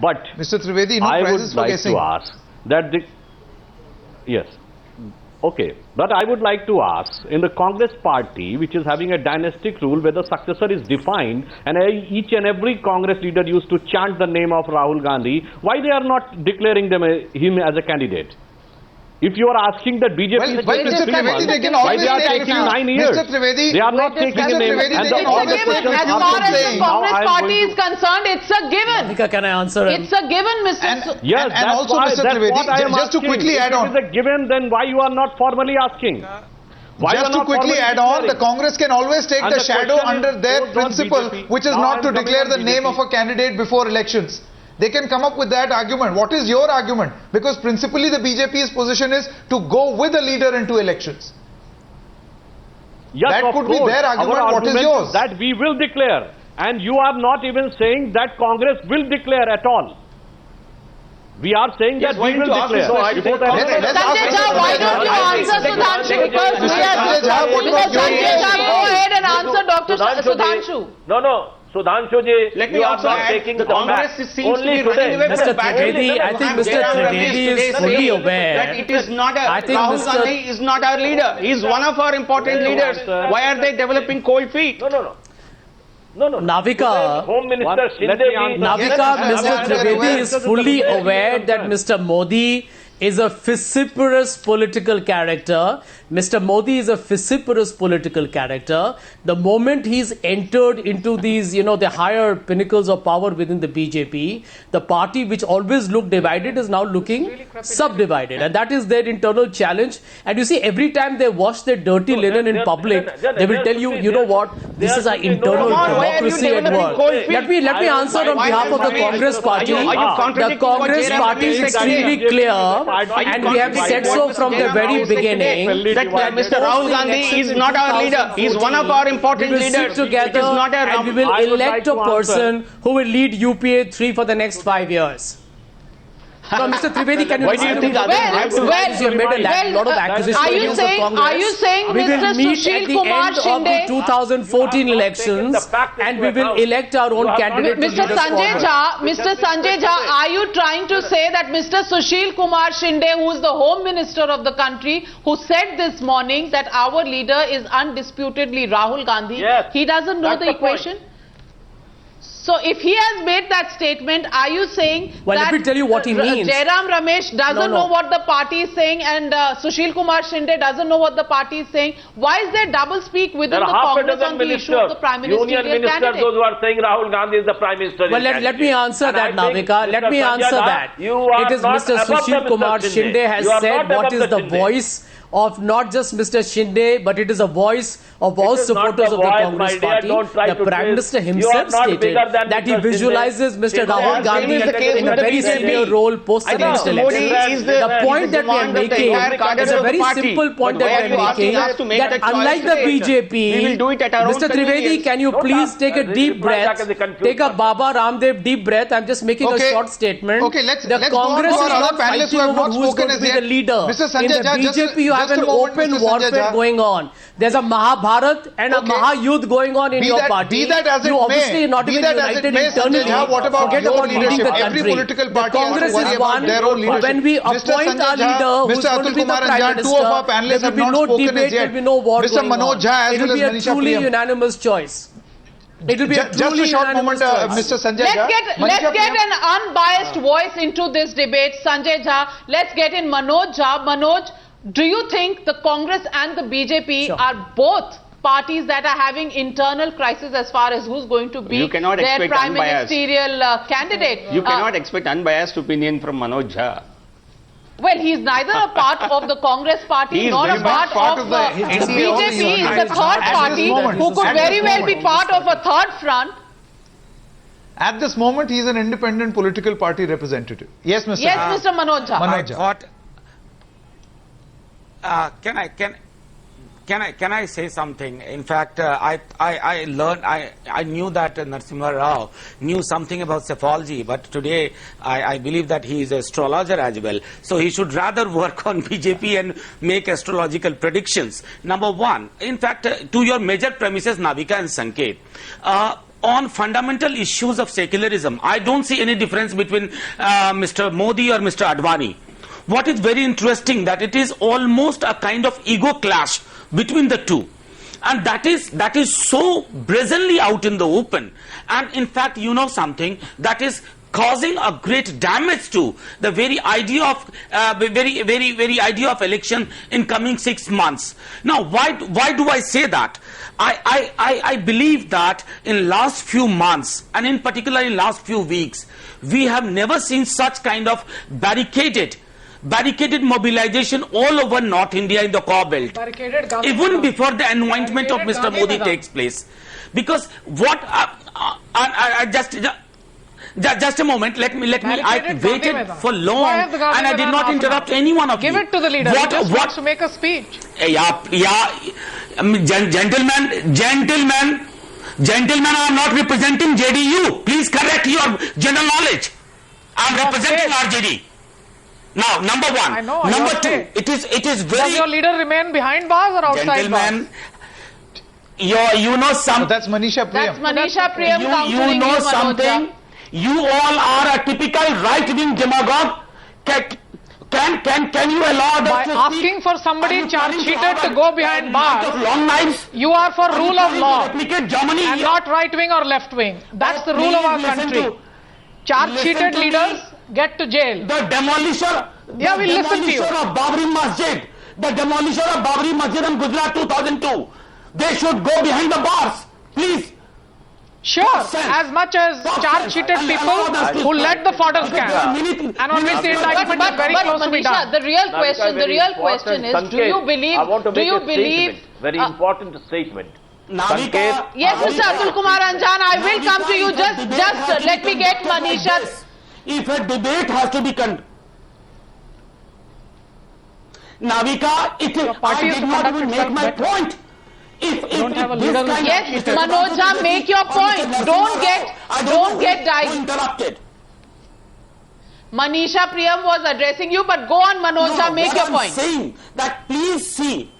But Mr. Trivedi, no I prizes would for like guessing. to ask that yes, okay, but I would like to ask, in the Congress party, which is having a dynastic rule where the successor is defined, and each and every Congress leader used to chant the name of Rahul Gandhi, why they are not declaring him as a candidate? If you are asking that BJP Well, Mr. Trivedi, they can why always they are take taking it. 9 years? Mr. Trivedi, they are not taking Mr. a name. Trivedi, And they can all always the take questions it. As are far as the saying. Congress Now party is concerned, it's a given. Navika, can I answer him? It's a given, Mr. Yes, and that's also, why, Mr. that's Trivedi, what I am just to asking. quickly add If on. it is a given, then why you are not formally asking? Why Just you are to not quickly formally add on, the declaring? Congress can always take And the the shadow question is, under their vote on principle, BJP. which is Now not to I'm coming declare on the name BJP. of a candidate before elections. They can come up with that argument. What is your argument? Because principally the BJP's position is to go with a leader into elections. Yes, That of could be course. their argument. Our What is argument yours? That we will declare. And you are not even saying that Congress will declare at all. We are saying that we will declare. Before the election. Let's ask Sanjay Mr. Jha, why don't you answer Sudhanshu? Because we are... Sanjay Jha, what Mr. was your Sanjay Jha, response? go ahead and answer Dr. Sudhanshu. No, Sudhanshu ji, Let me you are also not add, taking the Congress back. seems to Only be running away today. Mr. from battle. Trivedi, I think Mr. Trivedi is fully aware that it is not I think Rahul Mr. Gandhi is not our leader. He is one of our important leaders. Why are they developing cold feet? No. Navika, Home Minister Shinde ji. Navika, Yes, Mr. Trivedi is fully aware that Mr. Modi is a vociferous political character. Mr. Modi is a vociferous political character. The moment he's entered into these, the higher pinnacles of power within the BJP, the party which always looked divided is now looking subdivided. And that is their internal challenge. And you see, every time they wash their dirty linen in public, they will tell you, you know what, this is our internal democracy at work. Let me answer on behalf of the Congress party. The Congress party is extremely clear, and we have said so from the very beginning. That Mr. Rahul Gandhi is not our leader. He is one of our important we will leaders. sit together It is not a and we will I would elect like a to person who will lead UPA 3 for the next 5 years. No, Mr. Trivedi, can you Why do you listen think to me? others You have made a lot of acquisitions are you against the saying, Congress. are you saying We will Mr. meet Sushil at the Kumar end of the Shinde? 2014 elections and we will elect our own candidate to Mr. lead us Sanjay forward. Jha, Mr. Sanjay Jha, are you trying to say that Mr. Sushil Kumar Shinde, who is the Home Minister of the country, who said this morning that our leader is undisputedly Rahul Gandhi, Yes, he doesn't know that's the the point. equation? So if he has made that statement, are you saying Well, that let me tell you what he means. Jairam Ramesh doesn't No. know what the party is saying and Sushil Kumar Shinde doesn't know what the party is saying? Why is there double speak within There the are half a Congress dozen on the issue of the ministers, Prime union Ministerial ministers, candidate? those who are saying Rahul Gandhi is the Prime Minister. Well, let me answer that, Navika. Let me answer that. It is Mr. Sushil Kumar Shinde has said what is the voice of not just Mr. Shinde, but it is a voice of all It is not supporters the of the voice, Congress my dear. party. Don't try The to Prime twist. Minister You are himself not stated bigger than that he Mr. Shinde. visualizes Mr. Shinde Rahul has Gandhi same is the case in a with the very BJP. senior role post the I know next Modi election. is The point that we are demand of the making entire cadre is a of the very party. simple point But why that are we you are asking making, us to make that that choice unlike the today? BJP, We will do it at our own Mr. Trivedi, convenience. can you please take a deep breath, take a Baba Ramdev deep breath? I'm just making a short statement. Okay, let's the go on Congress to our is other not panelists who fighting have not over who's spoken going to as be yet. the leader. Mr. Sanjay In the Jha, BJP, you have just an a moment, open Mr. Sanjay warfare Jha. going on. There's a Mahabharat and a Okay. Mahayuddh going on in Be your that- party. be that as it you obviously may, not be even that as it united may, internally. Sanjay Jha, what about Forget your about leading the leadership? country. Every political party the has to Congress worry is about one. their own leadership. When we Mr. appoint Sanjay our Jha, leader who's Mr. going to Atul be the Kumar and Prime Jha, Minister, two of our there panelists will have be not no spoken as debate, yet. there will be no war Mr. going Manoj on. Jha as It will well be as a Manisha truly PM. unanimous choice. It will be a Just a truly short unanimous moment, choice. Mr. Sanjay Jha. Let's Manisha get PM. an unbiased voice into this debate, Sanjay Jha. Let's get in Manoj Jha. Manoj, do you think the Congress and the BJP Sure. are both parties that are having internal crisis as far as who's going to be You cannot their expect prime unbiased. ministerial candidate? You cannot expect unbiased opinion from Manoj Jha. Well, he's neither a part of the Congress He party is nor very a much part of the NDA BJP. only. Is the third At this party moment, who could at very this well be moment. part of a third front. At this moment, he is an independent political party representative. Yes, Mr. Yes, Mr. Manoj Jha. Manoj Jha. Can I say something? In fact, I knew that Narasimha Rao knew something about psephology, but today I believe that he is an astrologer as well. So he should rather work on BJP and make astrological predictions. Number one, in fact, to your major premises, Navika and Sanket, on fundamental issues of secularism, I don't see any difference between Mr. Modi or Mr. Advani. What is very interesting that it is almost a kind of ego clash between the two. And that is so brazenly out in the open. And in fact, you know something, that is causing a great damage to the very idea of very idea of election in coming 6 months. Now, why do I say that? I believe that in last few months, and in particular in last few weeks, we have never seen such kind of barricaded mobilization all over North India in the core belt, even before the anointment of Mr. Modi takes place. Because what just a moment, let me I waited for long and I did not interrupt any one of you. Give it to the leader. He just wants to make a speech. Gentlemen, I am not representing JDU. Please correct your general knowledge. I am representing RJD. Now, number one. I know, number two, it is very... Does your leader remain behind bars or outside bars? Gentlemen, you know something. That's Manisha Priyam. That's Manisha Priyam counseling You know Manoj something. Jha. You all are a typical right-wing demagogue. Can you allow us By to asking for somebody charge sheeted to go behind bars, long knives? you are for rule of law Replicate Germany and not right wing or left wing. That's the rule of our country. Charge sheeted leaders get to jail. The demolisher. Yeah, we'll listen to you. Of Babri Masjid. The demolisher of Babri Masjid in Gujarat 2002. They should go behind the bars. Please. Sure, as much as charge sheeted people who led the fodder scam and on which the indictment is very close to be done. The real question is, do you believe? I want to make a believe? statement, very important statement. Navika. Yes, Mr. Atul Kumar Anjan, I will come to you. Just let me get Manisha. If a debate has to be Navika, I did not even make my point. If Yes, Manoj Jha, make your point. Don't get interrupted. Manisha Priyam was addressing you, but go on, Manoj Jha, make your point. I'm saying that please see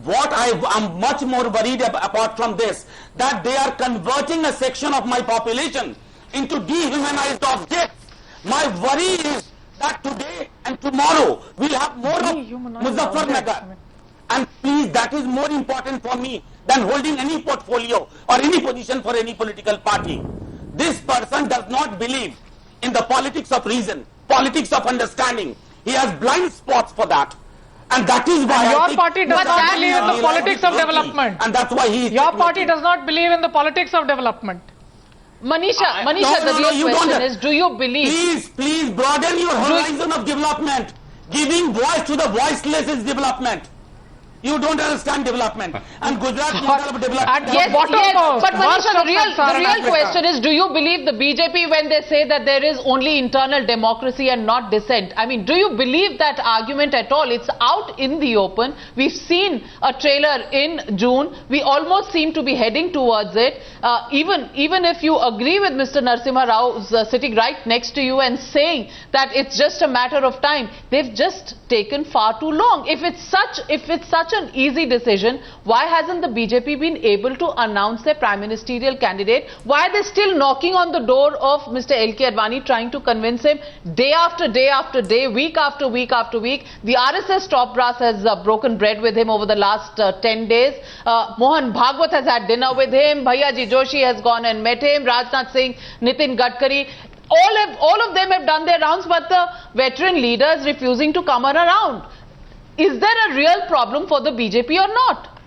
what I am much more worried apart from this, that they are converting a section of my population into dehumanized objects. My worry is that today and tomorrow we'll have more of Muzaffarnagar. And please, that is more important for me than holding any portfolio or any position for any political party. This person does not believe in the politics of reason, politics of understanding. He has blind spots for that. And that is why your party does not believe in the politics of development. And that's why your party does not believe in the politics of development. Manisha, the real question is, do you believe? Please broaden your horizon of development. Giving voice to the voiceless is development. You don't understand development. And Gujarat model of development. Yes, but Manisha, the real question is, do you believe the BJP when they say that there is only internal democracy and not dissent? I mean, do you believe that argument at all? It's out in the open. We've seen a trailer in June. We almost seem to be heading towards it. Even if you agree with Mr. Narasimha Rao sitting right next to you and saying that it's just a matter of time, they've just taken far too long. If it's such an easy decision, why hasn't the BJP been able to announce their prime ministerial candidate? Why are they still knocking on the door of Mr. L.K. Advani, trying to convince him day after day after day, week after week after week? The RSS top brass has broken bread with him over the last 10 days. Mohan Bhagwat has had dinner with him. Bhaiyaji Joshi has gone and met him. Rajnath Singh, Nitin Gadkari. All of them have done their rounds, but the veteran leader is refusing to come around. Is there a real problem for the BJP or not?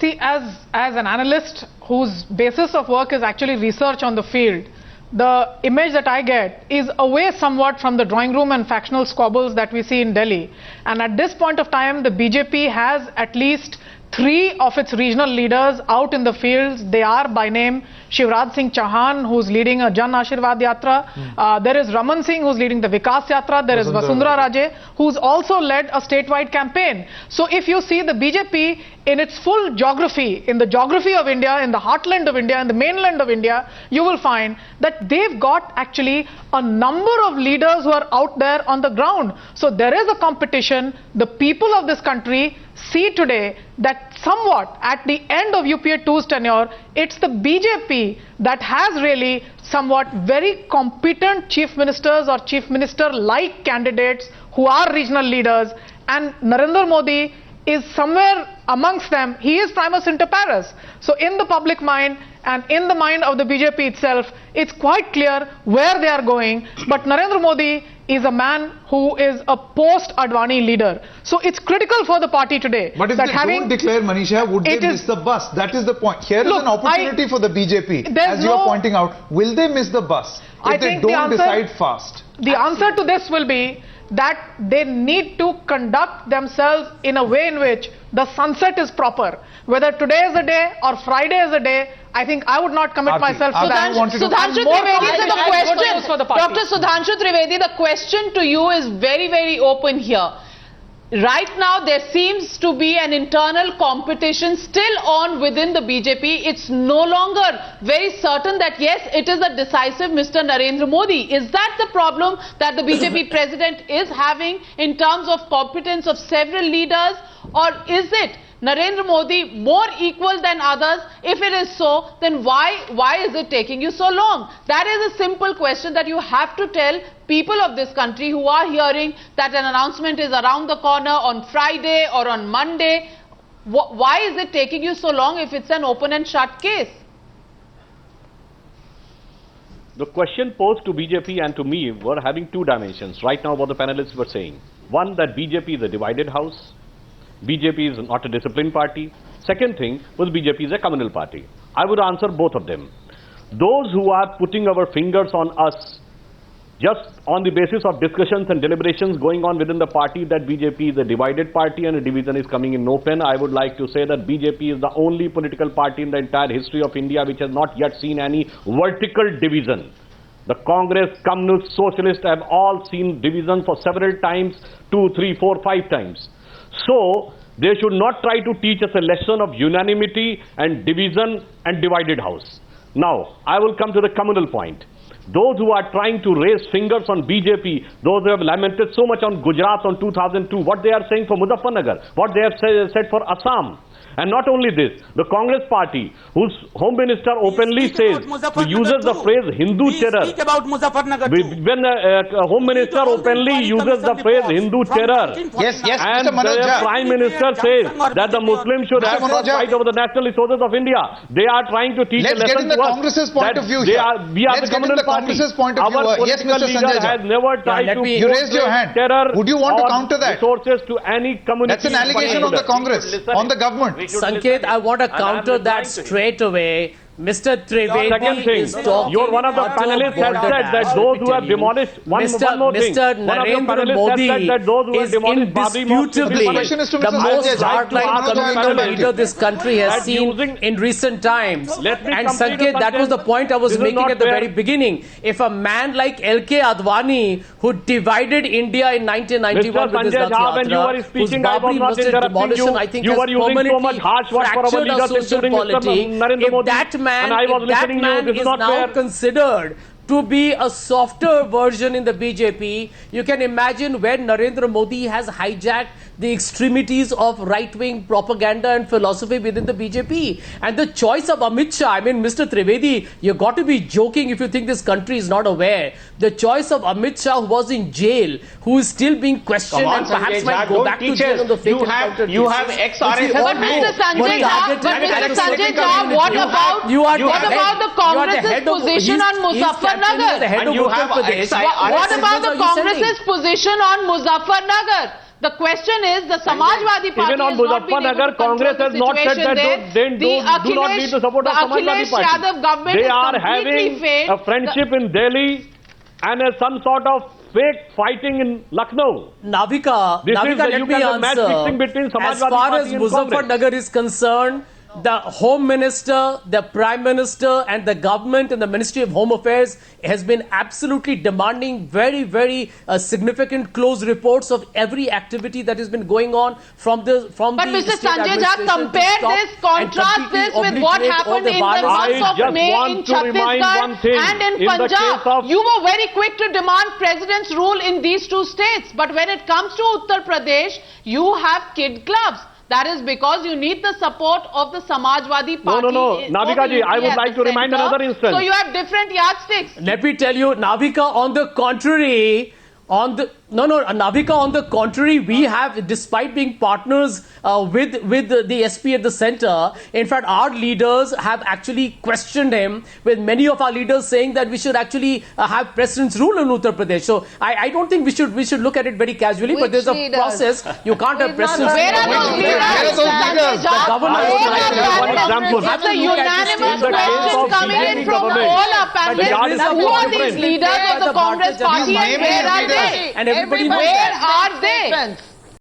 See, as an analyst whose basis of work is actually research on the field, the image that I get is away somewhat from the drawing room and factional squabbles that we see in Delhi. And at this point of time, the BJP has at least 3 of its regional leaders out in the fields. They are by name Shivraj Singh Chauhan, who's leading a Jan Ashirwad Yatra. There is Raman Singh, who's leading the Vikas Yatra. There is Vasundhara Raje, who's also led a statewide campaign. So if you see the BJP in its full geography, in the geography of India, in the heartland of India, in the mainland of India, you will find that they've got actually a number of leaders who are out there on the ground. So there is a competition. The people of this country, see today that somewhat at the end of UPA 2's tenure, it's the BJP that has really somewhat very competent chief ministers or chief minister-like candidates who are regional leaders, and Narendra Modi is somewhere amongst them. He is primus inter pares. So in the public mind and in the mind of the BJP itself, it's quite clear where they are going. But Narendra Modi is a man who is a post-Advani leader. So it's critical for the party today. But if that they don't declare, Manisha, would they miss the bus? That is the point. Here is an opportunity for the BJP, as you are pointing out. Will they miss the bus if they don't decide fast? The answer to this will be that they need to conduct themselves in a way in which the sunset is proper. Whether today is the day or Friday is the day, I think I would not commit myself to that. Sudhanshu Trivedi, the question, Dr. Sudhanshu Trivedi, the question to you is very, very open here. Right now, there seems to be an internal competition still on within the BJP. It's no longer very certain that, yes, it is a decisive Mr. Narendra Modi. Is that the problem that the BJP president is having in terms of competence of several leaders? Or is it Narendra Modi more equal than others? If it is so, then why is it taking you so long? That is a simple question that you have to tell people of this country who are hearing that an announcement is around the corner on Friday or on Monday. Why is it taking you so long if it's an open and shut case? The question posed to BJP and to me were having two dimensions. Right now what the panelists were saying. One, that BJP is a divided house. BJP is not a disciplined party. Second thing was BJP is a communal party. I would answer both of them. Those who are putting our fingers on us just on the basis of discussions and deliberations going on within the party that BJP is a divided party and a division is coming in no pen, I would like to say that BJP is the only political party in the entire history of India which has not yet seen any vertical division. The Congress, Communists, Socialists have all seen division for several times, 2, 3, 4, 5 times. So, they should not try to teach us a lesson of unanimity and division and divided house. Now, I will come to the communal point. Those who are trying to raise fingers on BJP, those who have lamented so much on Gujarat on 2002, what they are saying for Muzaffarnagar, what they have said for Assam. And not only this, the Congress party, whose Home Minister openly says, uses the phrase Hindu terror. Speak about Muzaffarnagar too. When Home Minister openly uses the phrase Hindu terror, Yes, and the Prime Minister says that the Muslims should have first right over the national resources of India, they are trying to teach a lesson to us. Congress's point of view here. We are the communal party. Our Yes, political Mr. leader Sanjay has never tried to you raised your hand. terror Would you want to or counter that? resources to any community. That's an allegation on the Congress, on the government. Sanket, I want to counter that straight away. Mr. Trivedi Second thing, is talking. you're one of the panelists has said that those who have demolished one more thing. Mr. One of the Narendra panelists Modi has said that those who have is demolished Babri Mosque indisputably question is to the Mr. most Sanjay. hardline communal Thank you. leader this country has That seen using- in recent times. Let me And complete Sanket, the that was the sentence. point I was This is making not at the fair. very beginning. If a man like L.K. Advani, who divided India in 1991 Mr. with his Sanjay Rath Jha, when you Yatra, were whose speaking, I was Babri not Masjid interrupting demolition, you. I think You has were using so permanently much harsh words for our fractured leaders, social including Mr. polity. Narendra If Modi. that man, And I was if that listening to you. man This is is not now fair. considered to be a softer version in the BJP, you can imagine when Narendra Modi has hijacked the extremities of right-wing propaganda and philosophy within the BJP. And the choice of Amit Shah, I mean, Mr. Trivedi, you've got to be joking if you think this country is not aware. The choice of Amit Shah, who was in jail, who is still being questioned Come on, and perhaps Sanjay might Jha, go don't back to teach jail us. on the fake You have ex-RSS. But Mr. Sanjay Jha, what about the Congress's position on Muzaffarnagar? And you have What about the Congress's position on Muzaffarnagar? The question is, the Samajwadi Party Even on has not been able to Muzaffarnagar, control Congress the has not said situation that there. they do not need the support of Samajwadi Akhilesh Party. Yadav government They is are completely having fake. a friendship in Delhi and some sort of fake fighting in Lucknow. Navika, This is let you me can match fixing answer. between Samajwadi As far as Party and Congress. Muzaffarnagar is concerned, the Home Minister, the Prime Minister and the government and the Ministry of Home Affairs has been absolutely demanding very, very significant close reports of every activity that has been going on from the But Mr. state Sanjay Jha, administration to compare stop this, and contrast completely this with what obliterate all happened the in the violence. months I of just May want in to remind Chhattisgarh one thing. and in In the case Punjab. of- You were very quick to demand president's rule in these two states. But when it comes to Uttar Pradesh, you have kid gloves. That is because you need the support of the Samajwadi Party. No. Navika ji, I would like to remind another instance. So you have different yardsticks. Let me tell you, Navika, on the contrary, Navika, on the contrary, we have, despite being partners with the SP at the center, in fact, our leaders have actually questioned him, with many of our leaders saying that we should actually have precedence rule in Uttar Pradesh. So I don't think we should look at it very casually, but there's a process. You can't have precedence. Where are those leaders? Where are those leaders? The governor One example. That's a unanimous In the case question of coming in BJP from government, all our panelists. the yardstick Who is are these different. leaders of the Congress party and naming where are leaders. they? And everybody knows Where that. are they?